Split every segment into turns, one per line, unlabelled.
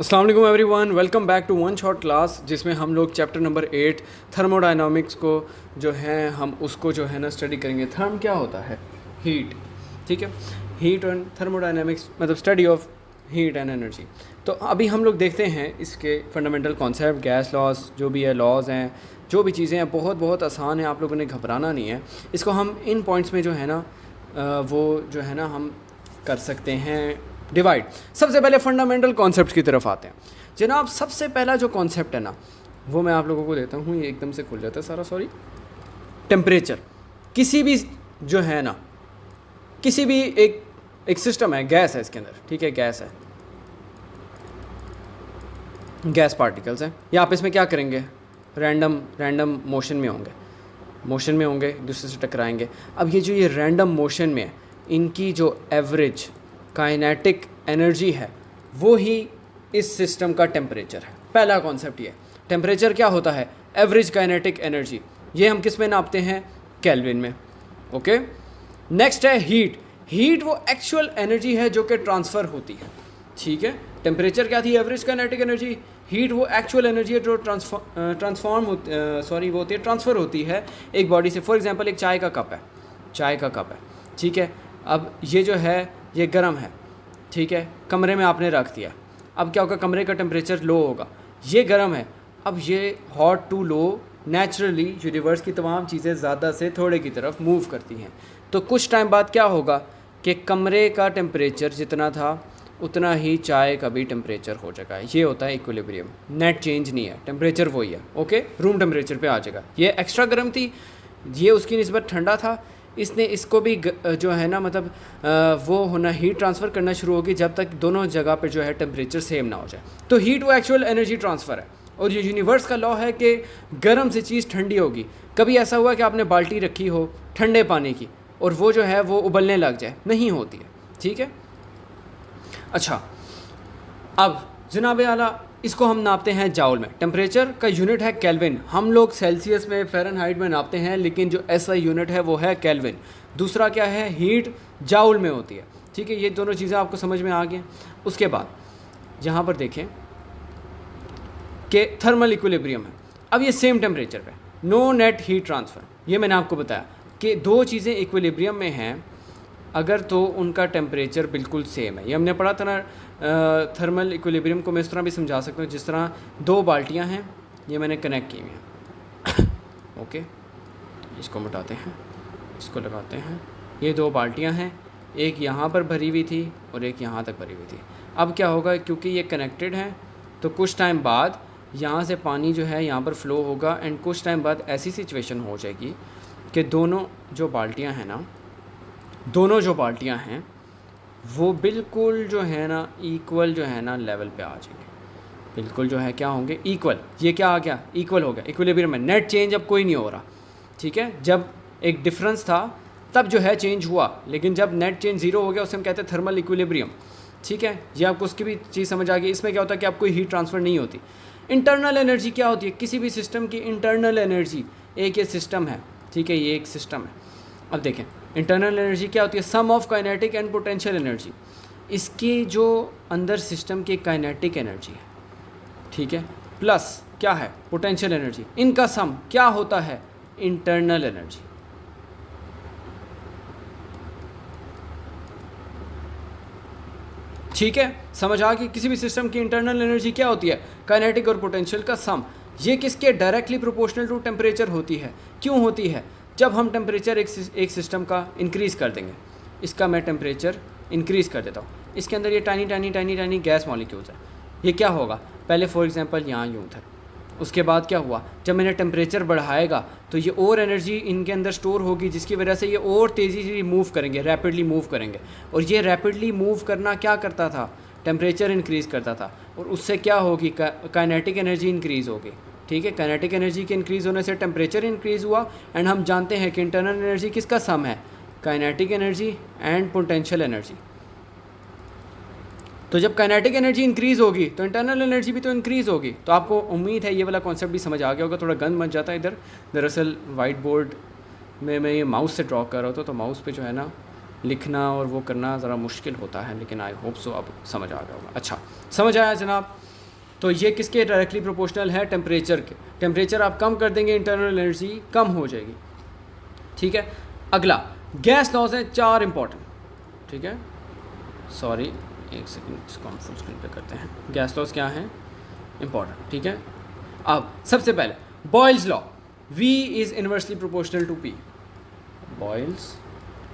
अस्सलाम वालेकुम everyone, welcome back to one shot class जिसमें हम लोग चैप्टर नंबर 8 थर्मोडायनामिक्स को जो है हम उसको जो है ना स्टडी करेंगे। थर्म क्या होता है? हीट। ठीक है, हीट एंड थर्मोडायनामिक्स मतलब study of heat and energy. तो अभी हम लोग देखते हैं इसके फंडामेंटल कॉन्सेप्ट, गैस लॉज जो भी है, लॉज हैं, जो भी चीज़ें हैं, बहुत बहुत आसान है, आप लोगों ने घबराना नहीं है। इसको हम इन पॉइंट्स में जो है ना वो जो है ना हम कर सकते हैं डिवाइड। सबसे पहले फंडामेंटल कॉन्सेप्ट की तरफ आते हैं जनाब। सबसे पहला जो कॉन्सेप्ट है ना वो मैं आप लोगों को देता हूँ, ये एकदम से खुल जाता है सारा, सॉरी। टेम्परेचर किसी भी जो है ना, किसी भी एक सिस्टम है, गैस है इसके अंदर, ठीक है, गैस है, गैस पार्टिकल्स हैं, या आप इसमें क्या करेंगे, रैंडम मोशन में होंगे, एक दूसरे से टकराएंगे। अब ये जो ये रैंडम मोशन में है, इनकी जो एवरेज काइनेटिक एनर्जी है वो ही इस सिस्टम का टेम्परेचर है। पहला कॉन्सेप्ट ये। टेम्परेचर क्या होता है? Average kinetic energy. ये हम किस में नापते हैं? केल्विन में। ओके, नेक्स्ट है हीट। हीट वो एक्चुअल एनर्जी है जो कि ट्रांसफ़र होती है। ठीक है, टेम्परेचर क्या थी? Average kinetic energy. हीट वो एक्चुअल एनर्जी है जो ट्रांसफ़र होती है एक बॉडी से। फॉर एग्जांपल एक चाय का कप है, ठीक है। अब ये जो है ये गर्म है, ठीक है, कमरे में आपने रख दिया। अब क्या होगा? कमरे का टेम्परेचर लो होगा, ये गर्म है। अब ये hot to low, naturally universe की तमाम चीज़ें ज़्यादा से थोड़े की तरफ मूव करती हैं। तो कुछ टाइम बाद क्या होगा कि कमरे का टेम्परेचर जितना था उतना ही चाय का भी टेम्परेचर हो जाएगा। ये होता है इक्विलिब्रियम। नेट चेंज नहीं है, टेम्परेचर वही है। ओके, रूम टेम्परेचर पे आ जाएगा। ये एक्स्ट्रा गर्म थी, ये उसकी निस्बत ठंडा था, इसने इसको भी जो है ना मतलब वो होना, हीट ट्रांसफ़र करना शुरू होगी जब तक दोनों जगह पे जो है टेम्परेचर सेम ना हो जाए। तो हीट वो एक्चुअल एनर्जी ट्रांसफ़र है। और ये यूनिवर्स का लॉ है कि गर्म से चीज़ ठंडी होगी। कभी ऐसा हुआ कि आपने बाल्टी रखी हो ठंडे पानी की और वो जो है वो उबलने लग जाए? नहीं होती है। ठीक है, अच्छा, अब जनाब आला इसको हम नापते हैं जाउल में। टेम्परेचर का यूनिट है केल्विन। हम लोग सेल्सियस में, फ़ारेनहाइट में नापते हैं, लेकिन जो एसआई यूनिट है वो है केल्विन। दूसरा क्या है? हीट जाउल में होती है। ठीक है, ये दोनों चीज़ें आपको समझ में आ गई। उसके बाद यहाँ पर देखें कि थर्मल इक्विलिब्रियम है। अब ये सेम टेम्परेचर पे, नो नेट हीट ट्रांसफ़र। ये मैंने आपको बताया कि दो चीज़ें इक्विलिब्रियम में हैं अगर तो उनका टेम्परेचर बिल्कुल सेम है। ये हमने पढ़ा था ना। थर्मल इक्विलिब्रियम को मैं इस तरह भी समझा सकता हूँ, जिस तरह दो बाल्टियाँ हैं, ये मैंने कनेक्ट की हुई हैं। ओके, इसको मिटाते हैं, इसको लगाते हैं। ये दो बाल्टियाँ हैं, एक यहाँ पर भरी हुई थी और एक यहाँ तक भरी हुई थी। अब क्या होगा, क्योंकि ये कनेक्टेड हैं तो कुछ टाइम बाद यहाँ से पानी जो है यहाँ पर फ़्लो होगा, एंड कुछ टाइम बाद ऐसी सिचुएशन हो जाएगी कि दोनों जो बाल्टियाँ हैं वो बिल्कुल जो है ना इक्वल जो है ना लेवल पे आ जाएंगे। बिल्कुल जो है क्या होंगे? इक्वल। ये क्या आ गया? इक्वल हो गया। इक्विलिब्रियम में नेट चेंज अब कोई नहीं हो रहा। ठीक है, जब एक डिफरेंस था तब जो है चेंज हुआ, लेकिन जब नेट चेंज ज़ीरो हो गया उसे हम कहते हैं थर्मल इक्विलिब्रियम। ठीक है, ये आपको उसकी भी चीज़ समझ आ गई। इसमें क्या होता है कि आपको हीट ट्रांसफ़र नहीं होती। इंटरनल एनर्जी क्या होती है? किसी भी सिस्टम की इंटरनल एनर्जी, एक ये सिस्टम है, ठीक है, ये एक सिस्टम है। अब देखें इंटरनल एनर्जी क्या होती है? Sum of kinetic and potential energy. इसकी जो अंदर सिस्टम की काइनेटिक एनर्जी है, ठीक है, प्लस क्या है? Potential energy. इनका सम क्या होता है? Internal energy. ठीक है, समझ आ गई? किसी भी सिस्टम की इंटरनल एनर्जी क्या होती है? काइनेटिक और पोटेंशियल का सम। ये किसके? डायरेक्टली प्रोपोर्शनल टू टेम्परेचर होती है। क्यों होती है? जब हम टेम्परेचर एक सिस्टम का इंक्रीज़ कर देंगे, इसका मैं टेम्परेचर इंक्रीज़ कर देता हूँ, इसके अंदर ये टाइनी गैस मॉलिक्यूल्स है, ये क्या होगा? पहले फॉर एग्जांपल यहाँ यूँ था, उसके बाद क्या हुआ? जब मैंने टेम्परेचर बढ़ाएगा तो ये और एनर्जी इनके अंदर स्टोर होगी, जिसकी वजह से ये और तेज़ी से मूव करेंगे, रैपिडली मूव करेंगे। और ये रैपिडली मूव करना क्या करता था? टेम्परेचर इंक्रीज़ करता था, और उससे क्या होगी? काइनेटिक एनर्जी इंक्रीज़ होगी। ठीक है, काइनेटिक एनर्जी के इंक्रीज़ होने से टेम्परेचर इंक्रीज़ हुआ। एंड हम जानते हैं कि इंटरनल एनर्जी किसका सम है? Kinetic energy and potential energy. तो जब काइनेटिक एनर्जी इंक्रीज़ होगी तो इंटरनल एनर्जी भी तो इंक्रीज़ होगी। तो आपको उम्मीद है ये वाला कॉन्सेप्ट भी समझ आ गया होगा। थोड़ा गंद मच जाता है इधर, दरअसल वाइट बोर्ड में मैं ये माउस से ड्रॉ कर रहा था, तो माउस पे जो है ना लिखना और वो करना ज़रा मुश्किल होता है, लेकिन आई होप सो अब समझ आ गया होगा। अच्छा, समझ आया जनाब? तो ये किसके डायरेक्टली प्रोपोर्शनल है? टेम्परेचर के। टेम्परेचर आप कम कर देंगे, इंटरनल एनर्जी कम हो जाएगी। ठीक है, अगला गैस लॉज हैं 4 इंपॉर्टेंट। ठीक है, सॉरी एक सेकंड, इसको हम फुल स्क्रीन पे करते हैं। गैस लॉज क्या हैं? इंपॉर्टेंट। ठीक है, अब सबसे पहले Boyle's law, V is inversely proportional to P। Boyle's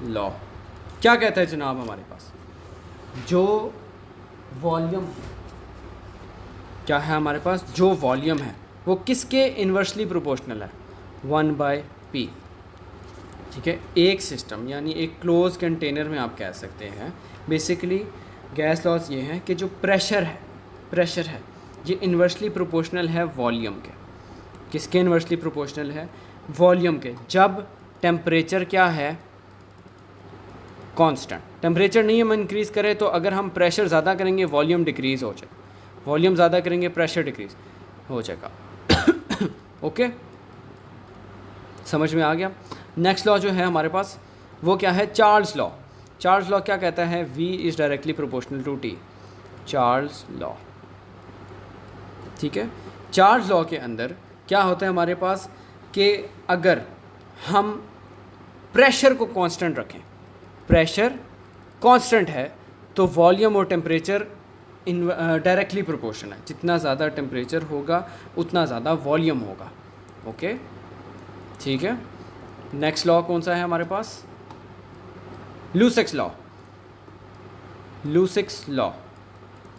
law क्या कहता है जनाब? हमारे पास जो वॉल्यूम क्या है, हमारे पास जो वॉल्यूम है वो किसके इन्वर्सली प्रोपोर्शनल है? 1/P। ठीक है, एक सिस्टम यानी एक क्लोज कंटेनर में आप कह सकते हैं बेसिकली गैस लॉस ये है कि जो प्रेशर है ये इन्वर्सली प्रोपोर्शनल है वॉल्यूम के। किसके इन्वर्सली प्रोपोर्शनल है? वॉल्यूम के। जब टेम्परेचर क्या है? कांस्टेंट। टेम्परेचर नहीं हम इंक्रीज़ करें तो अगर हम प्रेशर ज़्यादा करेंगे वॉल्यूम डिक्रीज़ हो जाएगा, वॉल्यूम ज़्यादा करेंगे प्रेशर डिक्रीज़ हो जाएगा। ओके, समझ में आ गया? नेक्स्ट लॉ जो है हमारे पास वो क्या है? Charles law. चार्ल्स लॉ क्या कहता है? V is directly proportional to T। Charles law. ठीक है, चार्ल्स लॉ के अंदर क्या होता है हमारे पास कि अगर हम प्रेशर को कांस्टेंट रखें, प्रेशर कांस्टेंट है तो वॉल्यूम और टेम्परेचर डायरेक्टली प्रोपोर्शनल है। जितना ज़्यादा टेम्परेचर होगा उतना ज़्यादा वॉल्यूम होगा। ओके, ठीक है। नेक्स्ट लॉ कौन सा है हमारे पास? लूसिक्स लॉ। लूसिक्स लॉ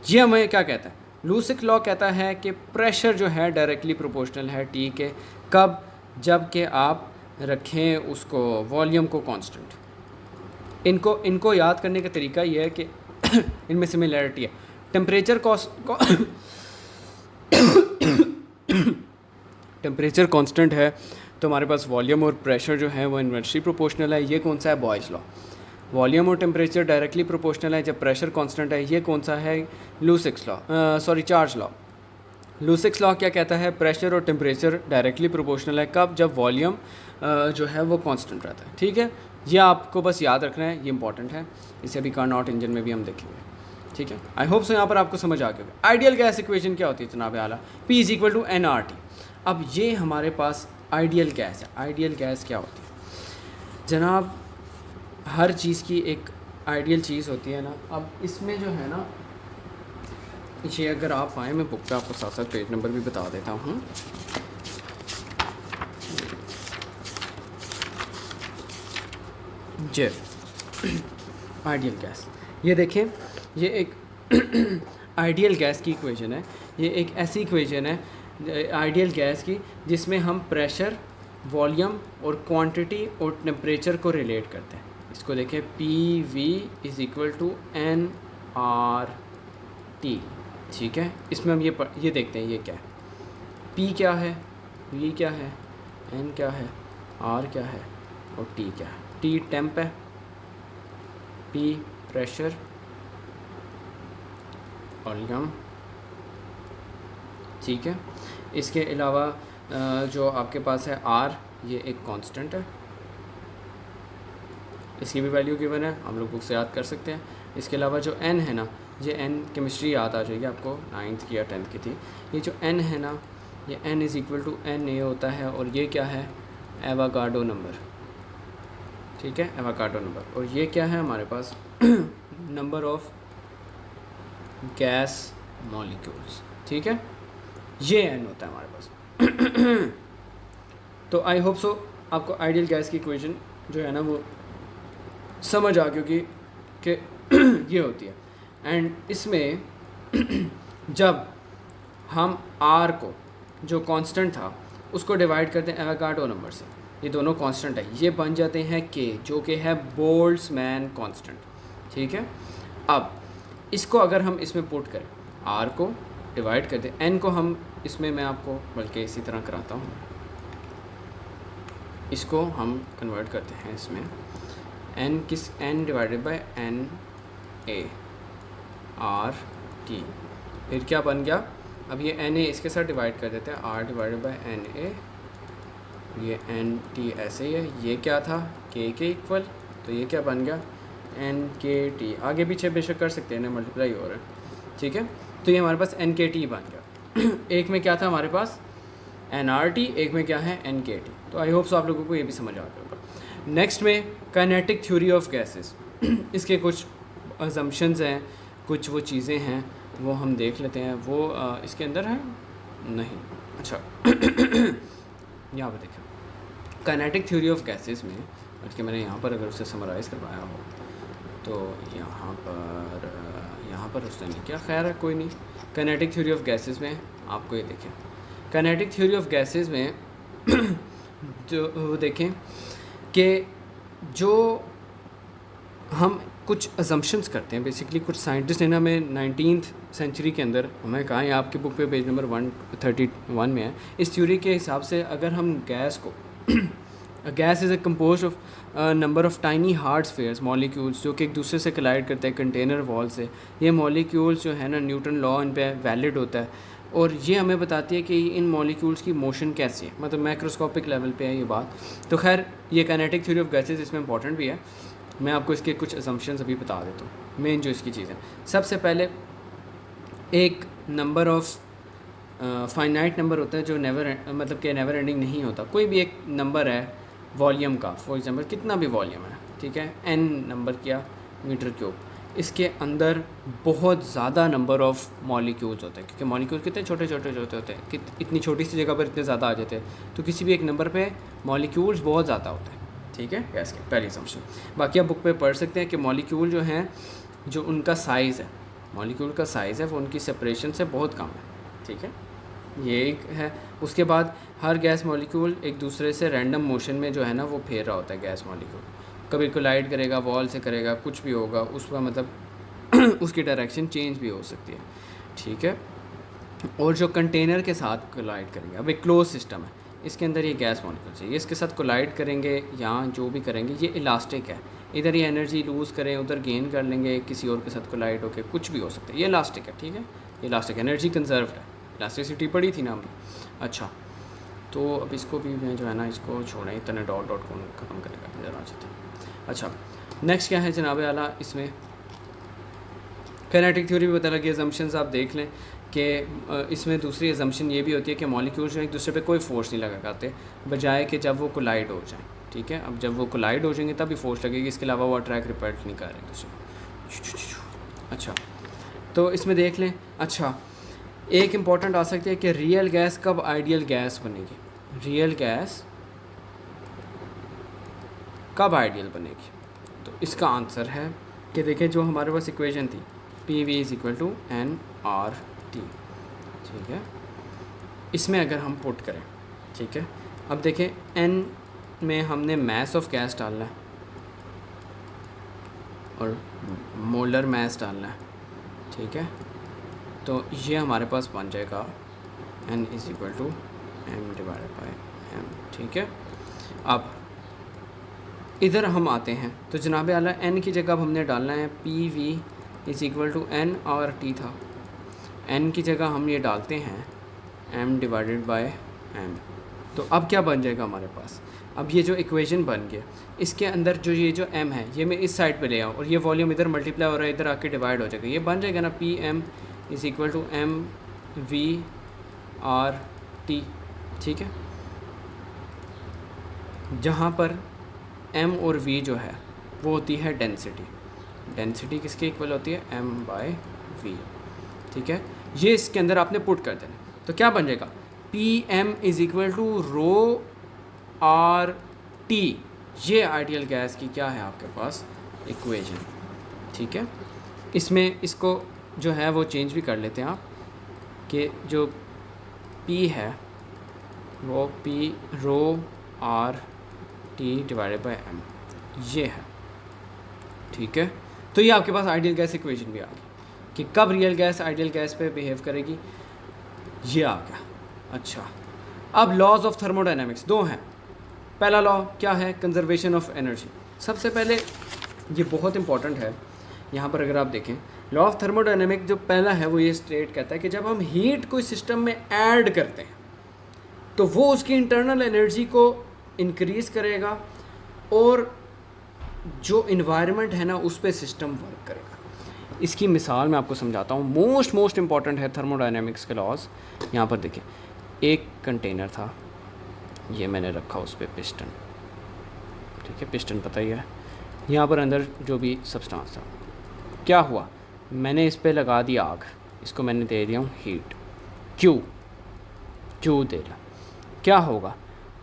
ये हमें क्या कहता है? लूसिक लॉ कहता है कि प्रेशर जो है डायरेक्टली प्रोपोर्शनल है T के। कब? जब कि आप रखें उसको वॉल्यूम को कांस्टेंट। इनको याद करने का तरीका ये है कि इनमें सिमिलैरिटी है। टेम्परेचर टेम्परेचर कांस्टेंट है तो हमारे पास वॉल्यूम और प्रेशर जो है वो इन्वर्सली प्रोपोर्शनल है। ये कौन सा है? Boyle's law. वॉल्यूम और टेम्परेचर डायरेक्टली प्रोपोर्शनल है जब प्रेशर कांस्टेंट है। ये कौन सा है? Lussac's law, sorry Charles law. Lussac's law क्या कहता है? प्रेशर और टेम्परेचर डायरेक्टली प्रोपोर्शनल है। कब? जब वॉल्यूम जो है वो कांस्टेंट रहता है। ठीक है, ये आपको बस याद रखना है, ये इंपॉर्टेंट है। इसे अभी कार्नोट इंजन में भी हम देखेंगे। ठीक है, आई होप सो यहाँ पर आपको समझ आ गया होगा। आइडियल गैस इक्वेशन क्या होती है जनाब आला? P is equal to nRT। अब ये हमारे पास आइडियल गैस है। आइडियल गैस क्या होती है जनाब? हर चीज़ की एक आइडियल चीज़ होती है ना। अब इसमें जो है ना, ये अगर आप आए, मैं बुक पे आपको साथ साथ पेज नंबर भी बता देता हूँ। जे आइडियल गैस, ये देखें, ये एक आइडियल गैस की इक्वेशन है। ये एक ऐसी इक्वेशन है आइडियल गैस की जिसमें हम प्रेशर, वॉल्यूम और क्वांटिटी और टेम्परेचर को रिलेट करते हैं। इसको देखें, PV is equal to nRT। ठीक है, इसमें हम ये देखते हैं ये क्या है। P क्या है, V क्या है, N क्या है, R क्या है और T क्या है। T टेम्प है, P प्रेशर, वॉल्यूम। ठीक है, इसके अलावा जो आपके पास है R, ये एक कांस्टेंट है, इसकी भी वैल्यू गिवन है, हम लोग बुक से याद कर सकते हैं। इसके अलावा जो n है ना, ये n केमिस्ट्री याद आ जाएगी आपको, 9th की या 10th की थी। ये जो n है ना, ये n is equal to NA होता है और ये क्या है? Avogadro number. ठीक है, एवोगाड्रो नंबर। और ये क्या है हमारे पास? Number of gas molecules. ठीक है, ये n होता है हमारे पास। तो आई होप सो आपको आइडियल गैस की इक्वेशन जो है ना वो समझ आ गई कि ये होती है। एंड इसमें जब हम R को, जो कांस्टेंट था, उसको डिवाइड करते हैं एवोगाड्रो नंबर से, ये दोनों कांस्टेंट है, ये बन जाते हैं K, जो कि है बोल्ट्जमैन कांस्टेंट। ठीक है, अब इसको अगर हम इसमें पुट करें, R को डिवाइड करते हैं, N को हम इसमें, मैं आपको बल्कि इसी तरह कराता हूँ, इसको हम कन्वर्ट करते हैं इसमें n divided by NA RT। फिर क्या बन गया? अब ये NA इसके साथ डिवाइड कर देते हैं, R डिवाइडेड बाय NA, ये NT ऐसे ही है। ये क्या था? K के इक्वल, तो ये क्या बन गया? NKT। आगे पीछे बेशक कर सकते हैं ना, मल्टीप्लाई हो रहा है। ठीक है, तो ये हमारे पास NKT बन गया। एक में क्या था हमारे पास nRT, एक में क्या है nKT। तो आई होप सो आप लोगों को ये भी समझ आ गया होगा। नेक्स्ट में काइनेटिक थ्योरी ऑफ गैसेस। इसके कुछ अजम्पशंस हैं, कुछ वो चीज़ें हैं वो हम देख लेते हैं। वो इसके अंदर है नहीं, अच्छा यहाँ पर देखें काइनेटिक थ्योरी ऑफ गैसेस में, बल्कि मैंने यहाँ पर अगर उसे समराइज़ करवाया हो तो यहाँ पर उसने नहीं किया, खैर है कोई नहीं। काइनेटिक थ्योरी ऑफ गैसेस में आपको ये देखें, काइनेटिक थ्योरी ऑफ गैसेस में जो वो देखें कि जो हम कुछ अजम्पशंस करते हैं, बेसिकली कुछ साइंटिस्ट ने ना हमें 19th सेंचुरी के अंदर हमें कहा है, आपके बुक पे पेज नंबर 131 में है, इस थ्योरी के हिसाब से अगर हम गैस को gas is a compose of number of tiny hard spheres molecules जो कि एक दूसरे से कोलाइड करते हैं कंटेनर वॉल से। ये मॉलिक्यूल्स जो है ना न्यूटन लॉ इन पे वैलिड होता है और ये हमें बताती है कि इन मॉलिक्यूल्स की मोशन कैसी है, मतलब माइक्रोस्कोपिक लेवल पे है ये बात। तो खैर ये काइनेटिक थ्योरी ऑफ गैसेस इसमें इंपॉर्टेंट भी है। मैं आपको इसके कुछ असम्पशंस अभी बता देता हूँ, मेन जो इसकी चीज़ें। सबसे पहले एक नंबर ऑफ फाइनाइट नंबर होता है जो मतलब कि नेवर एंडिंग नहीं होता। कोई भी एक नंबर है वॉल्यूम का, फॉर एग्जांपल कितना भी वॉल्यूम है, ठीक है, n नंबर किया मीटर क्यूब, इसके अंदर बहुत ज़्यादा नंबर ऑफ़ मॉलिक्यूल्स होते हैं, क्योंकि मॉलिक्यूल कितने छोटे छोटे होते हैं कि इतनी छोटी सी जगह पर इतने ज़्यादा आ जाते हैं। तो किसी भी एक नंबर पे मॉलिक्यूल्स बहुत ज़्यादा होते हैं, ठीक है, गैस के पहली असम्पशन। बाकी आप बुक पे पढ़ सकते हैं कि मॉलिक्यूल जो हैं, जो उनका साइज़ है, मॉलिक्यूल का साइज़ है वो उनकी सेपरेशन से बहुत कम है, ठीक है, ये एक है। उसके बाद हर गैस मॉलिक्यूल एक दूसरे से रैंडम मोशन में जो है ना वो फेर रहा होता है। गैस मॉलिक्यूल कभी कोलाइड करेगा, वॉल से करेगा, कुछ भी होगा, उसका मतलब उसकी डायरेक्शन चेंज भी हो सकती है, ठीक है। और जो कंटेनर के साथ कोलाइड करेंगे, अब एक क्लोज सिस्टम है, इसके अंदर ये गैस मॉलिक्यूल्स है, ये इसके साथ कोलाइड करेंगे, यहाँ जो भी करेंगे ये इलास्टिक है, इधर ये एनर्जी लूज़ करें, उधर गेन कर लेंगे, किसी और के साथ कोलाइड होकर कुछ भी हो सकता है, ये इलास्टिक है, ठीक है, ये इलास्टिक एनर्जी कंजर्व है, इलास्टिसिटी पढ़ी थी ना हमने। अच्छा, तो अब इसको भी मैं जो है ना इसको छोड़ें, इतने डॉट डॉट को ख़त्म करेगा ज़रा चाहते। अच्छा, नेक्स्ट क्या है जनाब आला, इसमें काइनेटिक थ्योरी भी पता लगी। अजम्पशंस आप देख लें कि इसमें दूसरी अजम्पशन ये भी होती है कि मॉलिक्यूल्स जो एक दूसरे पे कोई फोर्स नहीं लगाते, बजाय कि जब वो कोलाइड हो जाए, ठीक है। अब जब वो कोलाइड हो जाएंगे तभी फोर्स लगेगी, इसके अलावा वो अट्रैक्ट रिपेल्ट नहीं कर रहे दूसरे। अच्छा, तो इसमें देख लें। अच्छा, एक इम्पॉर्टेंट आ सकती है कि रियल गैस कब आइडियल गैस बनेगी, रियल गैस कब आइडियल बनेगी। तो इसका आंसर है कि देखिए जो हमारे पास इक्वेशन थी PV = nRT, ठीक है, इसमें अगर हम पुट करें, ठीक है, अब देखें n में हमने मास ऑफ गैस डालना है और मोलर मास डालना है, ठीक है। तो ये हमारे पास बन जाएगा n = m/m, ठीक है। अब इधर हम आते हैं, तो जनाब आला n की जगह अब हमने डालना है PV = nRT था, n की जगह हम ये डालते हैं m/m। तो अब क्या बन जाएगा हमारे पास, अब ये जो इक्वेशन बन गया, इसके अंदर जो ये जो m है ये मैं इस साइड पे ले आऊँ और ये वॉल्यूम इधर मल्टीप्लाई हो रहा है, इधर आके डिवाइड हो जाएगा, ये बन जाएगा ना PM = mV/T, ठीक है, जहाँ पर m और v जो है वो होती है डेंसिटी, डेंसिटी किसके इक्वल होती है m/v, ठीक है। ये इसके अंदर आपने पुट कर देना, तो क्या बन जाएगा PM = ρRT, ये आइडियल गैस की क्या है आपके पास इक्वेशन, ठीक है। इसमें इसको जो है वो चेंज भी कर लेते हैं आप कि जो P है वो P ρRT/m ये है, ठीक है। तो ये आपके पास आइडियल गैस इक्वेशन भी आ गई कि कब रियल गैस आइडियल गैस पे बिहेव करेगी, ये आ गया। अच्छा, अब लॉज ऑफ थर्मोडायनेमिक्स दो हैं। पहला लॉ क्या है, कंजर्वेशन ऑफ एनर्जी। सबसे पहले ये बहुत इंपॉर्टेंट है, यहाँ पर अगर आप देखें लॉ ऑफ थर्मोडायनेमिक जो पहला है वो ये स्टेट कहता है कि जब हम हीट कोई सिस्टम में ऐड करते हैं तो वो उसकी इंटरनल एनर्जी को इंक्रीज़ करेगा और जो इन्वायरमेंट है ना उस पर सिस्टम वर्क करेगा। इसकी मिसाल मैं आपको समझाता हूँ, मोस्ट इम्पॉर्टेंट है थर्मोडायनेमिक्स के लॉज। यहाँ पर देखिए, एक कंटेनर था, ये मैंने रखा उस पर पिस्टन, ठीक है, पिस्टन पता ही है। यहाँ पर अंदर जो भी सब्सटेंस था, क्या हुआ, मैंने इस पे लगा दी आग, इसको मैंने दे दिया हूँ हीट, क्यू दे दिया, क्या होगा,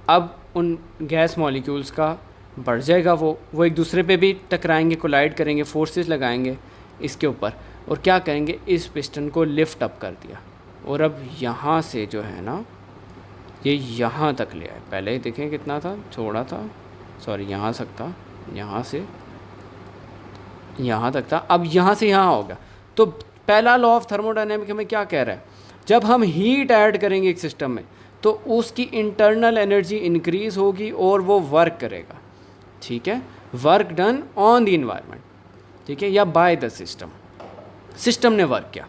अब उन गैस मॉलिक्यूल्स का बढ़ जाएगा, वो एक दूसरे पे भी टकराएंगे, कोलाइड करेंगे, फोर्सेस लगाएंगे इसके ऊपर, और क्या करेंगे, इस पिस्टन को लिफ्ट अप कर दिया, और अब यहाँ से जो है ना ये यहाँ तक ले आए। पहले देखें कितना था, छोड़ा था, सॉरी यहाँ तक था, यहाँ से यहाँ तक था, अब यहाँ से यहाँ हो गया। तो पहला लॉ ऑफ थर्मोडायनेमिक हमें क्या कह रहा है, जब हम हीट ऐड करेंगे एक सिस्टम में तो उसकी इंटरनल एनर्जी इंक्रीज़ होगी और वो वर्क करेगा, ठीक है, work done on the environment, ठीक है, या बाय द सिस्टम ने वर्क किया।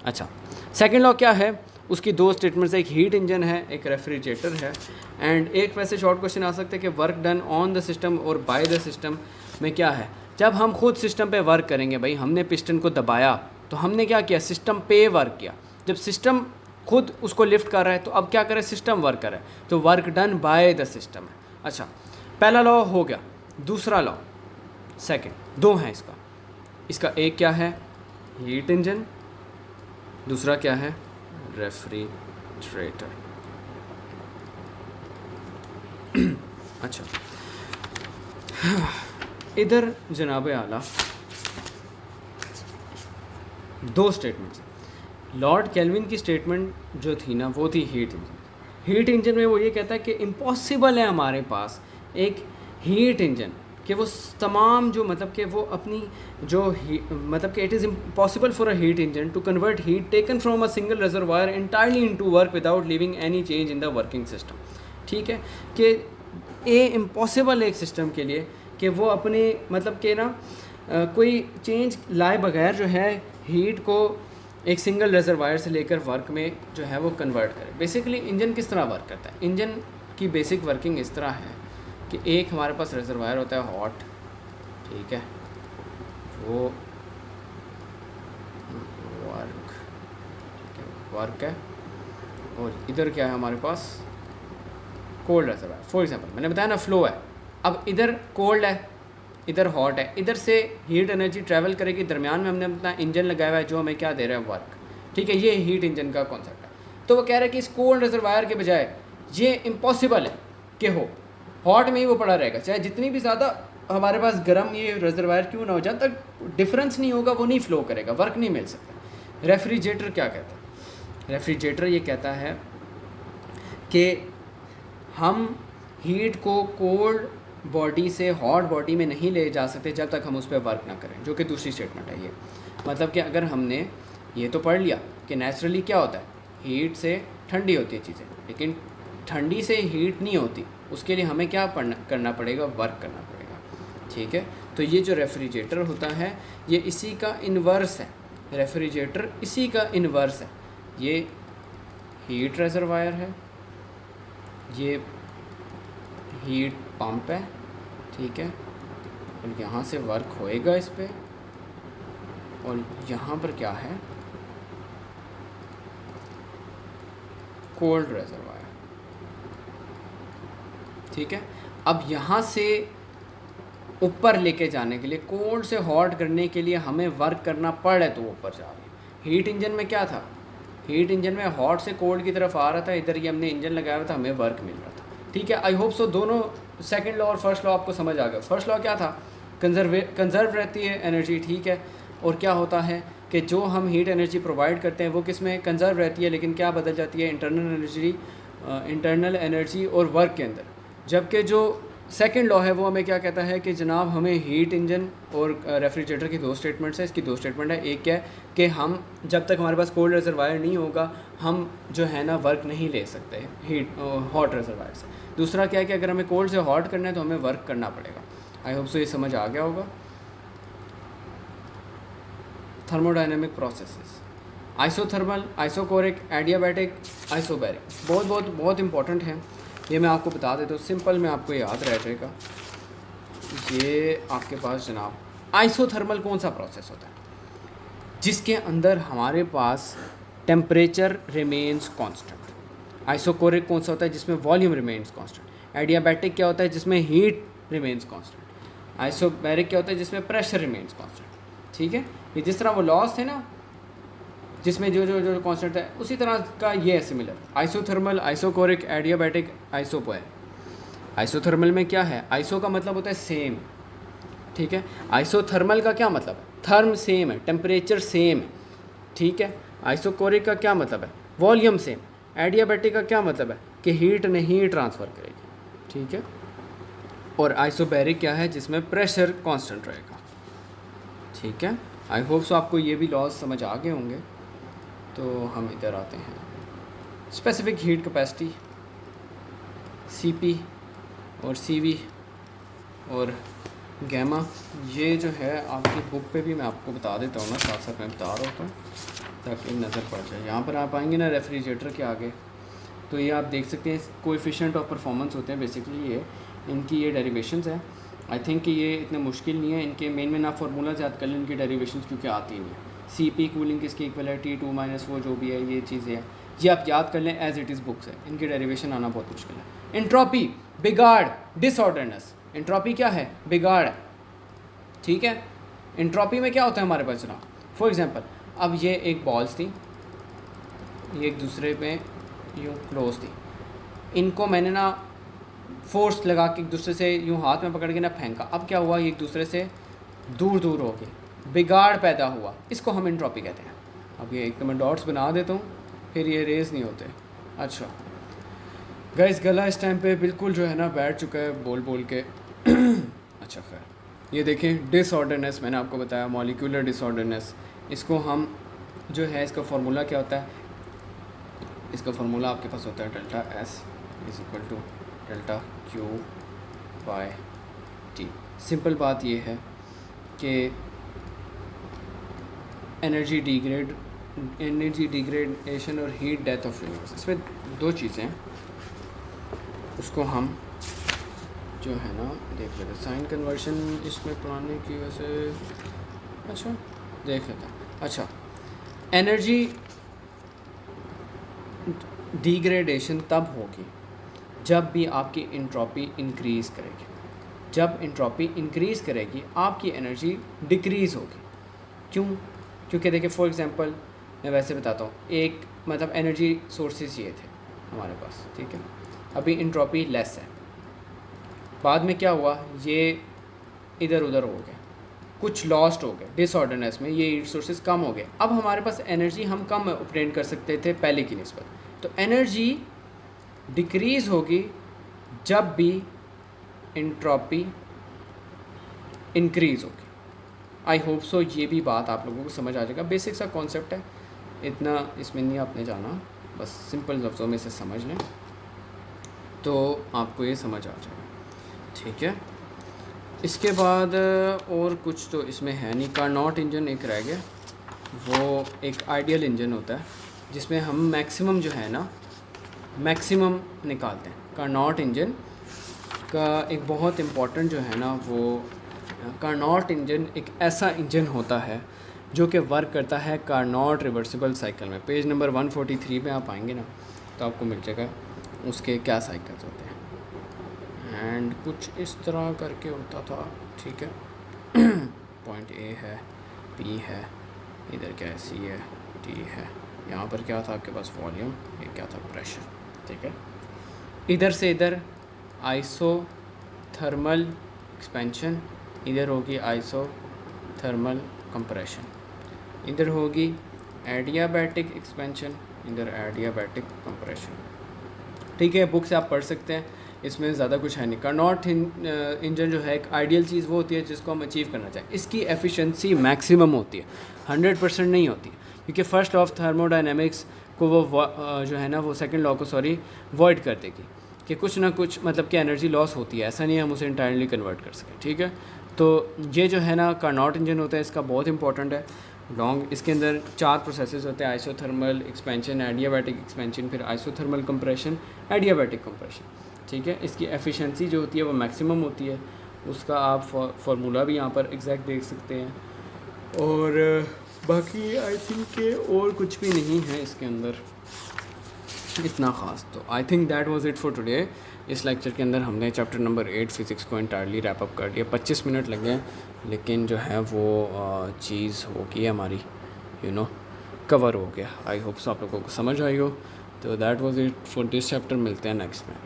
अच्छा, सेकंड लॉ क्या है, उसकी दो स्टेटमेंट्स है, एक हीट इंजन है, एक रेफ्रिजरेटर है। एंड एक वैसे शॉर्ट क्वेश्चन आ सकता है कि work done on the system और बाय द सिस्टम में क्या है, जब हम खुद सिस्टम पे वर्क करेंगे, भाई हमने पिस्टन को दबाया तो हमने क्या किया, सिस्टम पे वर्क किया, जब सिस्टम खुद उसको लिफ्ट कर रहा है तो अब क्या करे, सिस्टम वर्क कर रहा है, तो work done by the system है। अच्छा, पहला लॉ हो गया, दूसरा लॉ, सेकंड, दो हैं इसका एक क्या है, हीट इंजन, दूसरा क्या है, रेफ्रिजरेटर। अच्छा, इधर जनाब आला दो स्टेटमेंट्स, लॉर्ड केल्विन की स्टेटमेंट जो थी ना वो थी हीट इंजन में वो ये कहता है कि इम्पॉसिबल है हमारे पास एक हीट इंजन कि वो तमाम जो मतलब कि वो अपनी जो मतलब कि it is impossible for a heat engine to convert heat taken from a single reservoir entirely into work without leaving any change in the working system, ठीक है, कि ये इम्पॉसिबल है एक सिस्टम के लिए कि वो अपने मतलब कि ना कोई चेंज लाए बगैर जो है हीट को एक सिंगल रिजर्वायर से लेकर वर्क में जो है वो कन्वर्ट करे। बेसिकली इंजन किस तरह वर्क करता है, इंजन की बेसिक वर्किंग इस तरह है कि एक हमारे पास रिजर्वायर होता है हॉट, ठीक है, वो वर्क है, और इधर क्या है हमारे पास, कोल्ड रिजर्वायर। फॉर एग्जांपल मैंने बताया ना फ्लो है, अब इधर कोल्ड है, इधर हॉट है, इधर से हीट एनर्जी ट्रैवल करेगी, दरमियान में हमने अपना इंजन लगाया हुआ है जो हमें क्या दे रहा है, वर्क, ठीक है, ये हीट इंजन का कॉन्सेप्ट है। तो वो कह रहा है कि इस कोल्ड रिजर्वायर के बजाय ये इम्पॉसिबल है कि हो हॉट में ही वो पड़ा रहेगा, चाहे जितनी भी ज़्यादा हमारे पास गर्म ये रेजरवायर क्यों ना हो, जब तक डिफरेंस नहीं होगा वो नहीं फ्लो करेगा, वर्क नहीं मिल सकता। रेफ्रिजरेटर क्या कहता है, रेफ्रिजरेटर ये कहता है कि हम हीट को कोल्ड बॉडी से हॉट बॉडी में नहीं ले जा सकते जब तक हम उस पर वर्क ना करें, जो कि दूसरी स्टेटमेंट है ये। मतलब कि अगर हमने ये तो पढ़ लिया कि नेचुरली क्या होता है, हीट से ठंडी होती है चीज़ें, लेकिन ठंडी से हीट नहीं होती, उसके लिए हमें क्या करना पड़ेगा, वर्क करना पड़ेगा, ठीक है। तो ये जो रेफ्रिजरेटर होता है ये इसी का इन्वर्स है, रेफ्रिजरेटर इसी का इन्वर्स है। ये हीट रिजर्वायर है, ये हीट पंप है, ठीक है, और यहाँ से वर्क होएगा इस पर, और यहाँ पर क्या है, कोल्ड रिजर्वायर, ठीक है। अब यहाँ से ऊपर लेके जाने के लिए, कोल्ड से हॉट करने के लिए हमें वर्क करना पड़े तो ऊपर जा रही। हीट इंजन में क्या था, हीट इंजन में हॉट से कोल्ड की तरफ आ रहा था, इधर ये हमने इंजन लगाया हुआ था, हमें वर्क मिल रहा था, ठीक है। आई होप सो दोनों सेकंड लॉ और फर्स्ट लॉ आपको समझ आ गया। फर्स्ट लॉ क्या था, कंजर्व रहती है एनर्जी, ठीक है, और क्या होता है कि जो हम हीट एनर्जी प्रोवाइड करते हैं वो किस में कंजर्व रहती है, लेकिन क्या बदल जाती है, इंटरनल एनर्जी और वर्क के अंदर। जबकि जो सेकंड लॉ है वो हमें क्या कहता है कि जनाब हमें हीट इंजन और रेफ्रिजरेटर की दो स्टेटमेंट्स है, इसकी दो स्टेटमेंट है। एक क्या है कि हम जब तक हमारे पास कोल्ड रिजर्वायर नहीं होगा हम जो है ना वर्क नहीं ले सकते हीट हॉट रिजर्वायर से। दूसरा क्या है कि अगर हमें कोल्ड से हॉट करना है तो हमें वर्क करना पड़ेगा। आई होप सो ये समझ आ गया होगा। Thermodynamic processes, isothermal, isochoric, adiabatic, isobaric, बहुत इंपॉर्टेंट है। ये मैं आपको बता देता हूँ, सिंपल में आपको याद रह जाएगा। ये आपके पास जनाब आइसोथर्मल कौन सा प्रोसेस होता है, जिसके अंदर हमारे पास टेम्परेचर रिमेन्स कांस्टेंट। आइसोकोरिक कौन सा होता है जिसमें वॉल्यूम रिमेन्स कांस्टेंट। एडियाबैटिक क्या होता है जिसमें हीट रिमेन्स कांस्टेंट। आइसोबैरिक क्या होता है जिसमें प्रेशर रिमेन्स कांस्टेंट। ठीक है, ये जिस तरह वो लॉस थे ना जिसमें जो जो जो कांस्टेंट है उसी तरह का ये है similar. Isothermal, isochoric, adiabatic, isobaric. Isothermal में क्या है, आइसो का मतलब होता है सेम, ठीक है। आइसोथर्मल का क्या मतलब है, थर्म सेम है, टेम्परेचर सेम है, ठीक है। आइसोकोरिक का क्या मतलब है, वॉल्यूम सेम। एडियाबैटिक का क्या मतलब है कि हीट नहीं ट्रांसफ़र करेगी, ठीक है। और आइसोबैरिक क्या है जिसमें प्रेशर कांस्टेंट रहेगा, ठीक है। आई होप सो आपको ये भी लॉज समझ आ गए होंगे। तो हम इधर आते हैं, स्पेसिफिक हीट कैपेसिटी, सीपी और सीवी और गैमा। ये जो है आपकी बुक पे भी मैं आपको बता देता हूँ ना, साथ साथ मैं बता रहा होता हूँ ताकि नज़र पड़ जाए। यहाँ पर आप आएंगे ना रेफ्रिजरेटर के आगे, तो ये आप देख सकते हैं कोएफिशिएंट ऑफ परफॉर्मेंस होते हैं बेसिकली ये, इनकी ये डेरिवेशंस है। आई थिंक कि ये इतने मुश्किल नहीं है, इनके मेन आप फार्मूलाज याद कर लें, इनकी डेरिवेशंस क्योंकि आती नहीं है। CP कूलिंग किसकी इक्वल है, T2 माइनस वो जो भी है ये चीज़ें हैं, ये आप याद कर लें एज इट इज़ बुक्स है, इनकी डेरिवेशन आना बहुत मुश्किल है। एंट्रोपी, बिगाड़, डिसऑर्डरनेस। एंट्रोपी क्या है, बिगाड़, ठीक है। एंट्रोपी में क्या होता है हमारे पास जनाब, फॉर एग्जांपल अब ये एक बॉल्स थी, ये एक दूसरे पे यूँ क्लोज थी, इनको मैंने ना फोर्स लगा के एक दूसरे से यूँ हाथ में पकड़ के ना फेंका, अब क्या हुआ, ये एक दूसरे से दूर दूर हो गए, बिगाड़ पैदा हुआ, इसको हम एंट्रोपी कहते हैं। अब ये एक तो मैं डॉट्स बना देता हूँ फिर ये रेज नहीं होते। अच्छा गाइस, गला इस टाइम पे बिल्कुल जो है ना बैठ चुका है बोल बोल के। अच्छा खैर, ये देखें डिसऑर्डरनेस, मैंने आपको बताया मॉलिक्यूलर डिसऑर्डरनेस। इसको हम जो है इसका फार्मूला क्या होता है, इसका फार्मूला आपके पास होता है delta S is equal to delta Q by T। Simple बात ये है कि एनर्जी डिग्रेडेशन और हीट डेथ ऑफ यूनिवर्स, इसमें दो चीज़ें हैं, उसको हम जो है ना देख लेते हैं। साइन कन्वर्शन इसमें पढ़ाने की वजह से अच्छा देख लेते हैं। अच्छा, एनर्जी डिग्रेडेशन तब होगी जब भी आपकी एंट्रोपी इंक्रीज़ करेगी। जब एंट्रोपी इंक्रीज़ करेगी आपकी एनर्जी डिक्रीज़ होगी। क्यों? क्योंकि देखिए फॉर एग्जांपल मैं वैसे बताता हूँ, एक मतलब एनर्जी सोर्सेज ये थे हमारे पास, ठीक है। अभी एंट्रोपी लेस है, बाद में क्या हुआ, ये इधर उधर हो गए, कुछ लॉस्ट हो गए डिसऑर्डरनेस में, ये हीट सोर्सेज कम हो गए। अब हमारे पास एनर्जी हम कम ऑपरेट कर सकते थे पहले की निस्बत, तो एनर्जी डिक्रीज़ होगी जब भी एंट्रोपी इंक्रीज़ होगी। आई होप सो ये भी बात आप लोगों को समझ आ जाएगा। बेसिक सा कॉन्सेप्ट है, इतना इसमें नहीं आपने जाना, बस सिंपल लफ्ज़ों में से समझ लें तो आपको ये समझ आ जाएगा, ठीक है। इसके बाद और कुछ तो इसमें है नहीं। कार्नोट इंजन एक रह गया, वो एक आइडियल इंजन होता है जिसमें हम मैक्सिमम जो है ना मैक्सिमम निकालते हैं। कार्नोट इंजन का एक बहुत इम्पॉर्टेंट जो है ना वो, कार्नोट इंजन एक ऐसा इंजन होता है जो कि वर्क करता है कार्नोट रिवर्सिबल साइकिल में। पेज नंबर 143 में आप आएंगे ना तो आपको मिल जाएगा उसके क्या साइकिल्स होते हैं, एंड कुछ इस तरह करके होता था, ठीक है। पॉइंट A है, P है, इधर क्या है, C है, T है, यहाँ पर क्या था आपके पास वॉल्यूम, ये क्या था प्रेशर, ठीक है। इधर से इधर आइसोथर्मल एक्सपेंशन, इधर होगी आइसोथर्मल कंप्रेशन, इधर होगी एडियाबैटिक एक्सपेंशन, इधर एडियाबैटिक कंप्रेशन, ठीक है। बुक से आप पढ़ सकते हैं, इसमें ज़्यादा कुछ है नहीं। कार्नोट इंजन जो है एक आइडियल चीज़ वो होती है जिसको हम अचीव करना चाहें। इसकी एफिशिएंसी मैक्सिमम होती है, 100% नहीं होती, क्योंकि फर्स्ट लॉ ऑफ थर्मोडायनेमिक्स को वो जो है ना वो सेकंड लॉ को वॉइड कर देगी कि कुछ ना कुछ मतलब कि एनर्जी लॉस होती है, ऐसा नहीं है हम उसे इंटायरली कन्वर्ट कर सकें, ठीक है। तो ये जो है ना कार्नोट इंजन होता है, इसका बहुत इंपॉर्टेंट है लॉन्ग। इसके अंदर 4 प्रोसेसेस होते हैं, आइसोथर्मल एक्सपेंशन, एडियाबैटिक एक्सपेंशन, फिर आइसोथर्मल कंप्रेशन, एडियाबैटिक कंप्रेशन, ठीक है। इसकी एफिशिएंसी जो होती है वो मैक्सिमम होती है, उसका आप फार्मूला भी यहाँ पर एग्जैक्ट देख सकते हैं। और बाकी आई थिंक के और कुछ भी नहीं है इसके अंदर इतना ख़ास। तो I think that was it for today. इस लेक्चर के अंदर हमने चैप्टर नंबर 8 फिज़िक्स को इंटायरली रैप अप कर दिया। 25 मिनट लगे लेकिन जो है वो चीज़ हो गई हमारी कवर हो गया। आई होप सो आप लोगों को समझ आई हो। तो that was it for this chapter. मिलते हैं नेक्स्ट में।